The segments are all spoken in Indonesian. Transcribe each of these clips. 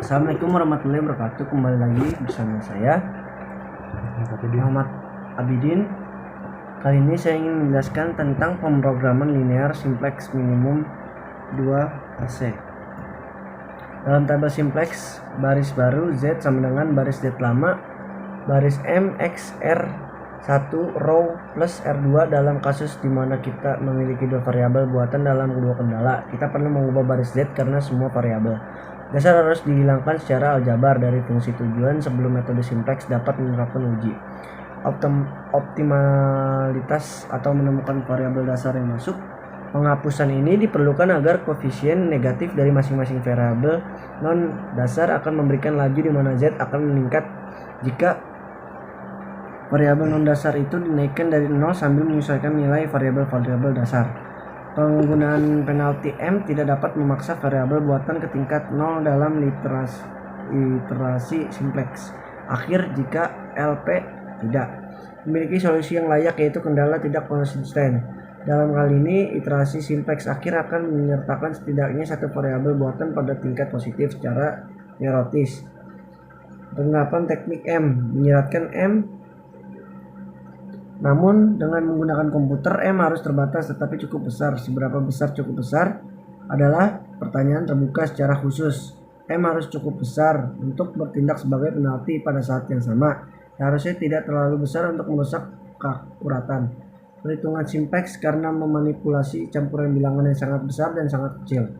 Assalamualaikum warahmatullahi wabarakatuh. Kembali lagi bersama saya Muhammad Abidin. Kali ini saya ingin menjelaskan tentang pemrograman linear simplex minimum 2AC. Dalam tabel simplex, baris baru Z sama dengan baris Z lama, baris M X R1 row plus R2 dalam kasus di mana kita memiliki dua variabel buatan dalam kedua kendala. Kita perlu mengubah baris Z karena semua variabel dasar harus dihilangkan secara aljabar dari fungsi tujuan sebelum metode simplex dapat menerapkan uji optimalitas atau menemukan variabel dasar yang masuk. Penghapusan ini diperlukan agar koefisien negatif dari masing-masing variabel non dasar akan memberikan laju di mana Z akan meningkat jika variabel non dasar itu dinaikkan dari 0 sambil menyesuaikan nilai variabel-variabel dasar. Penggunaan penalti M tidak dapat memaksa variabel buatan ke tingkat 0 dalam iterasi simplex akhir jika LP tidak memiliki solusi yang layak, yaitu kendala tidak konsisten. Dalam hal ini, iterasi simplex akhir akan menyertakan setidaknya satu variabel buatan pada tingkat positif secara teoritis. Penerapan teknik M menyeratkan M, namun dengan menggunakan komputer M harus terbatas tetapi cukup besar. Seberapa besar cukup besar adalah pertanyaan terbuka secara khusus. M harus cukup besar untuk bertindak sebagai penalti pada saat yang sama. Harusnya tidak terlalu besar untuk merusak keakuratan perhitungan simplex karena memanipulasi campuran bilangan yang sangat besar dan sangat kecil.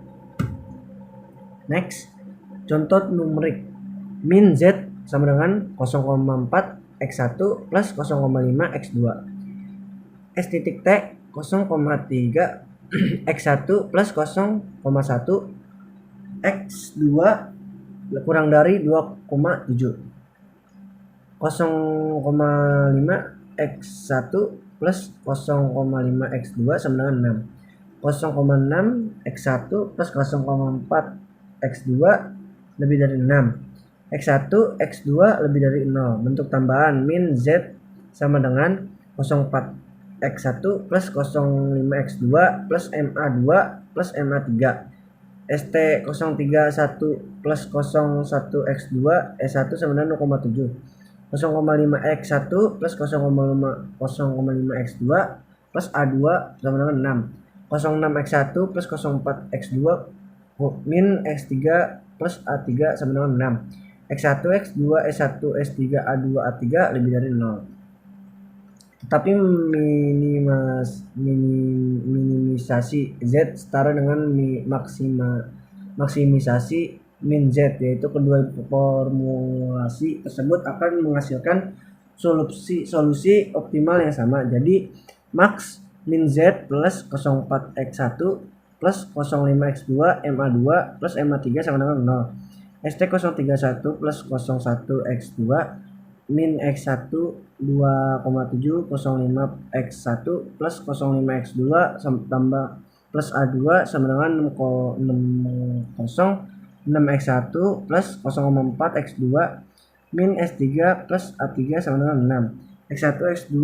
Next, contoh numerik. Min Z sama dengan 0,4 X1 plus 0,5 X2. S titik T 0,3 X1 plus 0,1 X2 kurang dari 2,7. 0,5 X1 plus 0,5 X2 sama dengan 6. 0,6 X1 plus 0,4 X2 lebih dari 6. X1 X2 lebih dari 0. Bentuk tambahan min Z sama dengan 0,4 X1 plus 0,5 X2 plus MA2 plus MA3. ST031 plus 01 X2 S1 sama dengan 0,7. 0,5 X1 plus 0,5 X2 plus A2 sama dengan 6. 0,6 X1 plus 0,4 X2 min X3 plus A3 sama dengan 6. X1 X2 S1 S3 A2 A3 lebih dari 0. Tetapi minimisasi Z setara dengan maksimisasi min Z, yaitu kedua formulasi tersebut akan menghasilkan solusi optimal yang sama. Jadi max min Z plus 04 X1 plus 05 X2 MA2 plus MA3 sama dengan 0. ST031 plus 01 X2 min X1 2,7 05 X1 plus 05 X2 tambah plus A2 sama dengan 6 X1 plus 0,4 X2 min S3 plus A3 sama dengan 6. X1 X2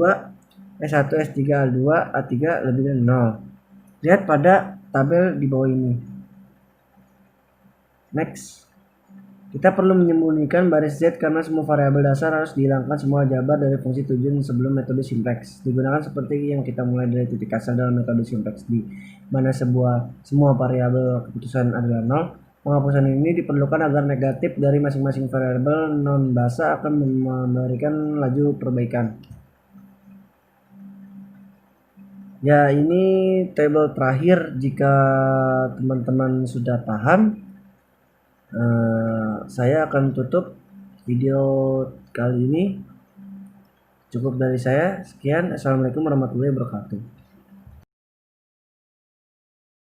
S1 S3 A2 A3 lebih dari 0. Lihat pada tabel di bawah ini. Next, kita perlu menyembunyikan baris Z karena semua variabel dasar harus dihilangkan semua aljabar dari fungsi tujuan sebelum metode simplex. Digunakan seperti yang kita mulai dari titik asal dalam metode simplex, di mana semua variabel keputusan adalah 0. Penghapusan ini diperlukan agar negatif dari masing-masing variabel non basa akan memberikan laju perbaikan. Ya, ini tabel terakhir. Jika teman-teman sudah paham, saya akan tutup video kali ini. Cukup dari saya. Sekian. Assalamualaikum warahmatullahi wabarakatuh.